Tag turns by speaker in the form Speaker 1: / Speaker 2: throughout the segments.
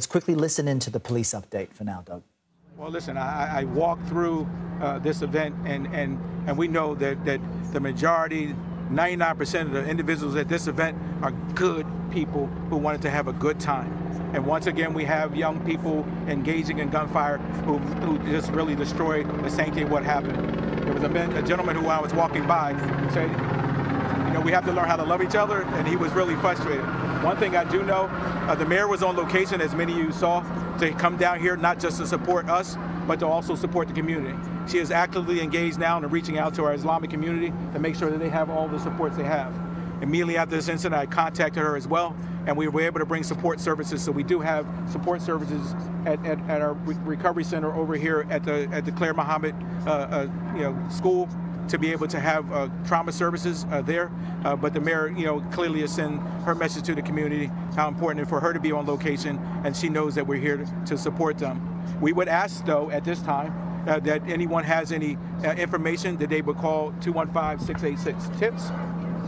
Speaker 1: Let's quickly listen into the police update for now, Doug.
Speaker 2: Well, listen, I walked through this event, and we know that the majority, 99% of the individuals at this event are good people who wanted to have a good time. And once again, we have young people engaging in gunfire who just really destroyed the sanctity of what happened. There was a gentleman who I was walking by said, you know, we have to learn how to love each other, and he was really frustrated. One thing I do know, the mayor was on location, as many of you saw, to come down here not just to support us, but to also support the community. She is actively engaged now in reaching out to our Islamic community to make sure that they have all the supports they have. Immediately after this incident, I contacted her as well, and we were able to bring support services. So we do have support services at our recovery center over here at the Claire Muhammad school, to be able to have trauma services there. But the mayor, clearly has sent her message to the community, how important it is for her to be on location, and she knows that we're here to support them. We would ask, though, at this time, that anyone has any information that they would call 215-686-TIPS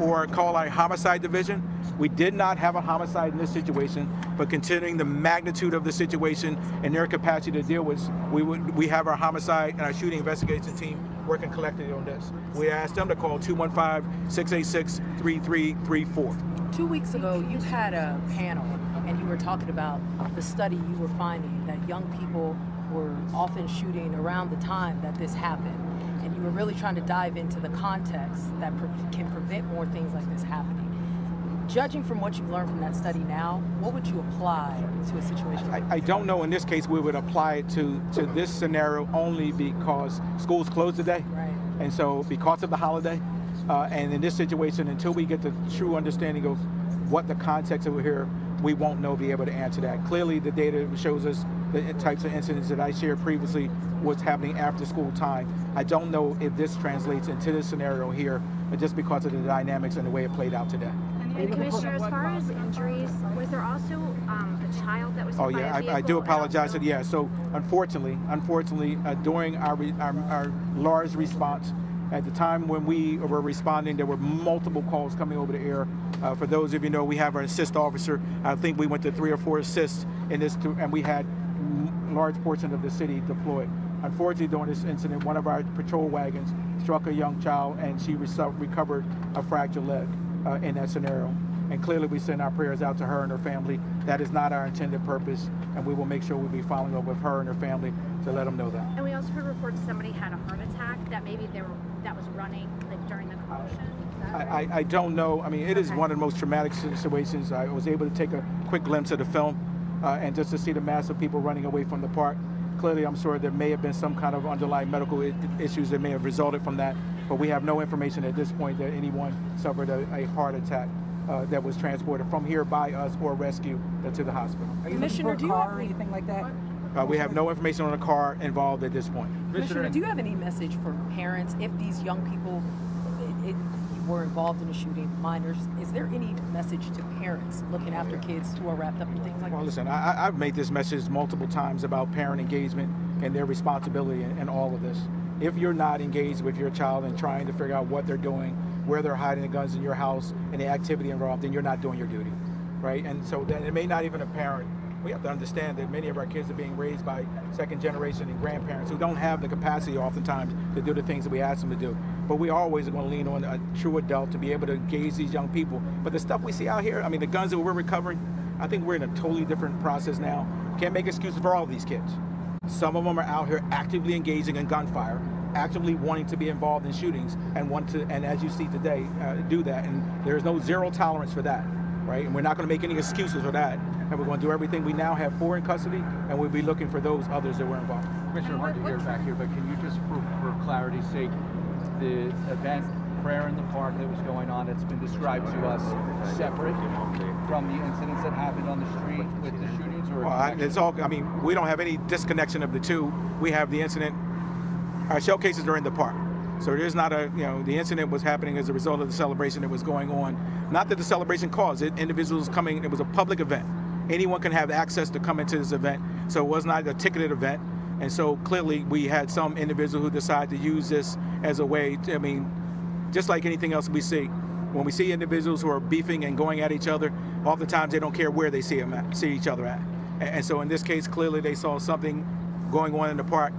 Speaker 2: or call our homicide division. We did not have a homicide in this situation, but considering the magnitude of the situation and their capacity to deal with, we have our homicide and our shooting investigation team working collectively on this. We asked them to call 215-686-3334.
Speaker 3: 2 weeks ago, you had a panel and you were talking about the study you were finding that young people were often shooting around the time that this happened. And you were really trying to dive into the context that can prevent more things like this happening. Judging from what you've learned from that study now, what would you apply to a situation like
Speaker 2: I don't know. In this case, we would apply it to this scenario only because schools closed today.
Speaker 3: Right.
Speaker 2: And so because of the holiday, and in this situation, until we get the true understanding of what the context over here, we won't be able to answer that. Clearly, the data shows us the types of incidents that I shared previously, what's happening after school time. I don't know if this translates into this scenario here, but just because of the dynamics and the way it played out today.
Speaker 4: And Commissioner, as far as injuries, was there also a child that was hit by a vehicle?
Speaker 2: I do apologize. Yeah, so unfortunately, during our large response, at the time when we were responding, there were multiple calls coming over the air. For those of you know, we have our assist officer. I think we went to 3 or 4 assists in this, and we had large portion of the city deployed. Unfortunately, during this incident, one of our patrol wagons struck a young child, and she recovered a fractured leg in that scenario. And clearly, we send our prayers out to her and her family. That is not our intended purpose, and we will make sure we'll be following up with her and her family to let them know that.
Speaker 4: And we also heard reports somebody had a heart attack, that maybe that was running during the commotion.
Speaker 2: I don't know. I mean, it is one of the most traumatic situations. I was able to take a quick glimpse of the film, and just to see the mass of people running away from the park. Clearly, I'm sure there may have been some kind of underlying medical issues that may have resulted from that, but we have no information at this point that anyone suffered a heart attack that was transported from here by us or rescued to the hospital.
Speaker 3: Commissioner, do you have anything like that?
Speaker 2: We have no information on the car involved at this point.
Speaker 3: Commissioner, do you have any message for parents if these young people were involved in a shooting, minors? Is there any message to parents looking after kids who are wrapped up in things like that?
Speaker 2: Well, listen, I've made this message multiple times about parent engagement and their responsibility in all of this. If you're not engaged with your child and trying to figure out what they're doing, where they're hiding the guns in your house, and the activity involved, then you're not doing your duty, right? And so then it may not even a parent. We have to understand that many of our kids are being raised by second generation and grandparents who don't have the capacity oftentimes to do the things that we ask them to do. But we always are going to lean on a true adult to be able to engage these young people. But the stuff we see out here, I mean, the guns that we're recovering, I think we're in a totally different process now. Can't make excuses for all of these kids. Some of them are out here actively engaging in gunfire, actively wanting to be involved in shootings and as you see today, do that. And there's no zero tolerance for that, right? And we're not going to make any excuses for that. And we're going to do everything. We now have 4 in custody, and we'll be looking for those others that were involved.
Speaker 5: Commissioner, hard to hear back here, but can you just, for clarity's sake, the event, prayer in the park that was going on, that's been described to us, separate from the incidents that happened on the street with the shootings? Or
Speaker 2: it's all, I mean, we don't have any disconnection of the two. We have the incident, our shell cases are in the park. So there's not the incident was happening as a result of the celebration that was going on. Not that the celebration caused it, individuals coming, it was a public event. Anyone can have access to come into this event. So it was not a ticketed event. And so clearly we had some individual who decided to use this as a way to, I mean, just like anything else we see. When we see individuals who are beefing and going at each other, oftentimes they don't care where they see each other at. And so in this case, clearly they saw something going on in the park.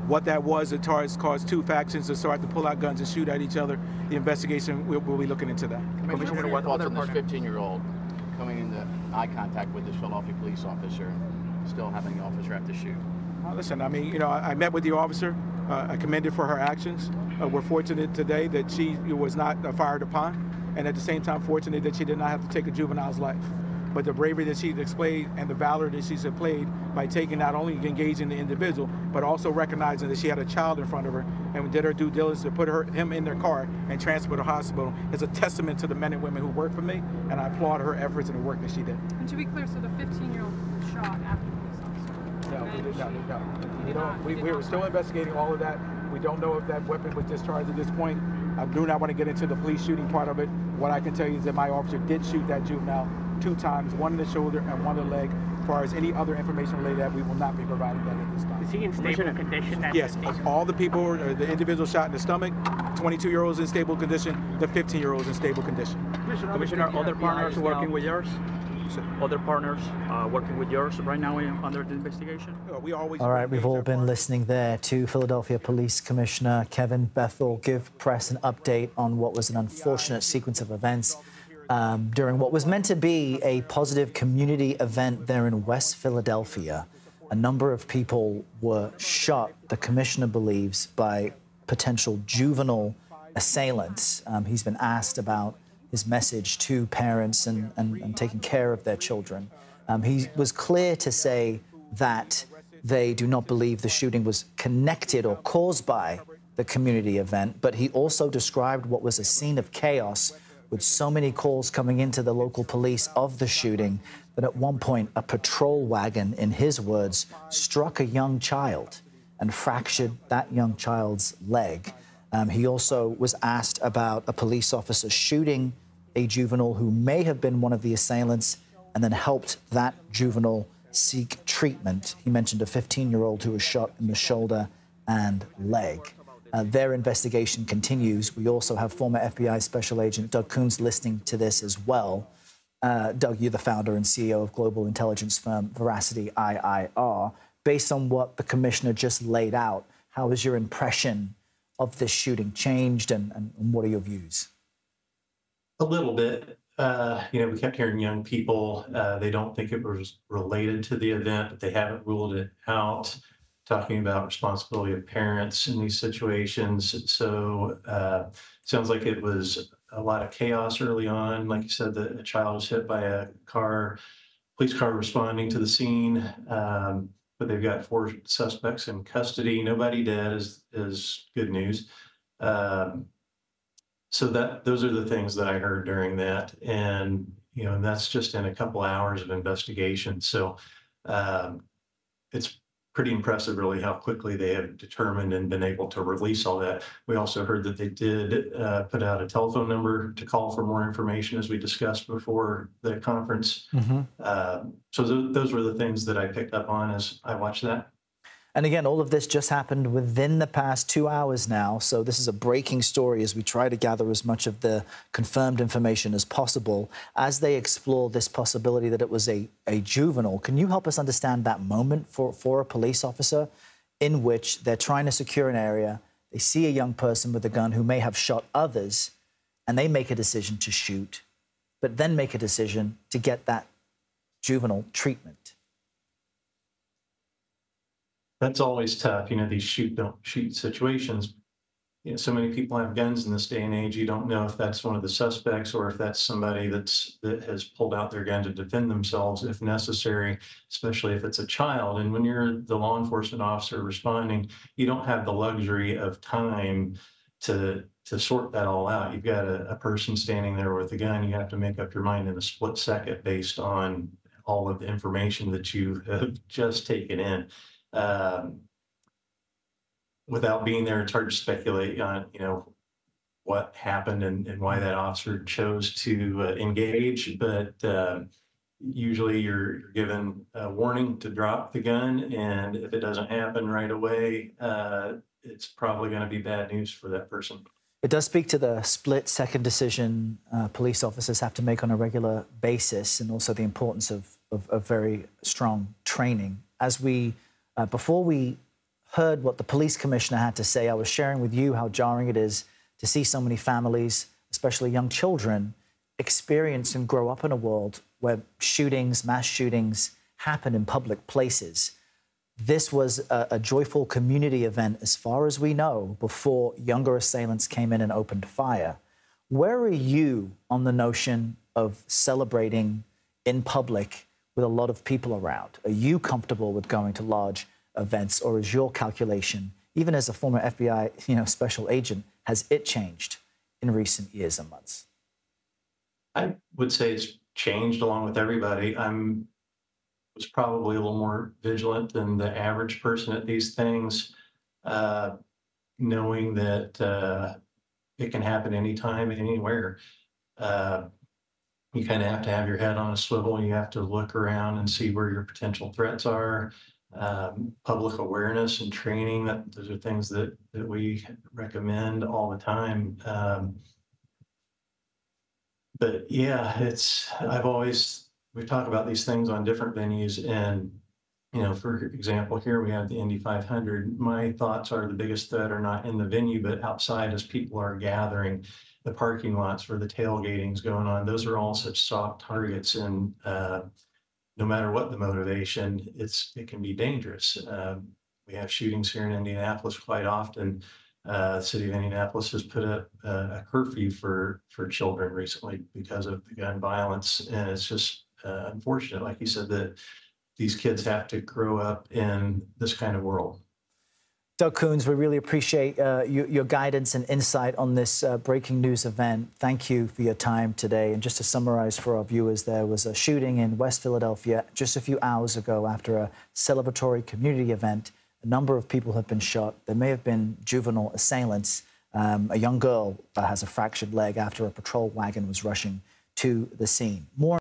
Speaker 2: What that was, it caused two factions to start to pull out guns and shoot at each other. The investigation, we'll be looking into that.
Speaker 6: Commissioner, what thoughts on this 15-year-old coming into eye contact with this Philadelphia police officer, still having the officer have to shoot?
Speaker 2: Listen, I mean, I met with the officer. I commended for her actions. We're fortunate today that she was not fired upon, and at the same time fortunate that she did not have to take a juvenile's life. But the bravery that she displayed and the valor that she's displayed by taking, not only engaging the individual, but also recognizing that she had a child in front of her and did her due diligence to put him in their car and transport to the hospital is a testament to the men and women who work for me, and I applaud her efforts and the work that she did.
Speaker 7: And to be clear, so the 15-year-old was shot after the police officer?
Speaker 2: No. We were still investigating all of that. We don't know if that weapon was discharged at this point. I do not want to get into the police shooting part of it. What I can tell you is that my officer did shoot that juvenile 2 times, one in the shoulder and one in the leg. As far as any other information related to that, we will not be providing that at this time.
Speaker 8: Is he in stable condition?
Speaker 2: Yes, all the people, the individual shot in the stomach, 22-year-olds in stable condition, the 15-year-olds in stable condition.
Speaker 8: Commissioner, other partners working with yours? Other partners working with yours right now under the investigation?
Speaker 1: All right, we've all been listening there to Philadelphia Police Commissioner Kevin Bethel give press an update on what was an unfortunate sequence of events during what was meant to be a positive community event there in West Philadelphia. A number of people were shot, the commissioner believes, by potential juvenile assailants. He's been asked about his message to parents and taking care of their children. He was clear to say that they do not believe the shooting was connected or caused by the community event, but he also described what was a scene of chaos with so many calls coming into the local police of the shooting that at one point a patrol wagon, in his words, struck a young child and fractured that young child's leg. He also was asked about a police officer shooting a juvenile who may have been one of the assailants and then helped that juvenile seek treatment. He mentioned a 15-year-old who was shot in the shoulder and leg. Their investigation continues. We also have former FBI Special Agent Doug Kouns listening to this as well. Doug, you're the founder and CEO of global intelligence firm Veracity IIR. Based on what the commissioner just laid out, how has your impression of this shooting changed, and what are your views?
Speaker 9: A little bit. We kept hearing young people, they don't think it was related to the event, but they haven't ruled it out, talking about responsibility of parents in these situations. So sounds like it was a lot of chaos early on. Like you said, a child was hit by a police car responding to the scene, but they've got 4 suspects in custody. Nobody dead is good news. So those are the things that I heard during that, and and that's just in a couple hours of investigation. So it's pretty impressive, really, how quickly they have determined and been able to release all that. We also heard that they did put out a telephone number to call for more information, as we discussed before the conference. So those were the things that I picked up on as I watched that.
Speaker 1: And again, all of this just happened within the past 2 hours now. So this is a breaking story as we try to gather as much of the confirmed information as possible as they explore this possibility that it was a juvenile. Can you help us understand that moment for a police officer in which they're trying to secure an area, they see a young person with a gun who may have shot others, and they make a decision to shoot, but then make a decision to get that juvenile treatment?
Speaker 9: That's always tough, these shoot-don't-shoot situations. So many people have guns in this day and age. You don't know if that's one of the suspects or if that's somebody that has pulled out their gun to defend themselves if necessary, especially if it's a child. And when you're the law enforcement officer responding, you don't have the luxury of time to sort that all out. You've got a person standing there with a gun. You have to make up your mind in a split second based on all of the information that you have just taken in. Without being there, it's hard to speculate on, what happened and why that officer chose to engage. But usually you're given a warning to drop the gun, and if it doesn't happen right away, it's probably going to be bad news for that person.
Speaker 1: It does speak to the split-second decision police officers have to make on a regular basis, and also the importance of of very strong training. As we, before we heard what the police commissioner had to say, I was sharing with you how jarring it is to see so many families, especially young children, experience and grow up in a world where shootings, mass shootings happen in public places. This was a joyful community event, as far as we know, before younger assailants came in and opened fire. Where are you on the notion of celebrating in public with a lot of people around? Are you comfortable with going to large events, or is your calculation, even as a former FBI, special agent, has it changed in recent years and months?
Speaker 9: I would say it's changed along with everybody. Was probably a little more vigilant than the average person at these things, knowing that it can happen anytime, anywhere. You kind of have to have your head on a swivel. You have to look around and see where your potential threats are. Public awareness and training, those are things that we recommend all the time. But yeah, we talk about these things on different venues, and for example, here we have the Indy 500. My thoughts are the biggest threat are not in the venue, but outside as people are gathering, the parking lots where the tailgating's going on. Those are all such soft targets, and no matter what the motivation, it can be dangerous. We have shootings here in Indianapolis quite often. The city of Indianapolis has put up a curfew for children recently because of the gun violence, and it's just unfortunate, like you said, that these kids have to grow up in this kind of world.
Speaker 1: Doug Kouns, we really appreciate your guidance and insight on this breaking news event. Thank you for your time today. And just to summarize for our viewers, there was a shooting in West Philadelphia just a few hours ago after a celebratory community event. A number of people have been shot. There may have been juvenile assailants. A young girl has a fractured leg after a patrol wagon was rushing to the scene. More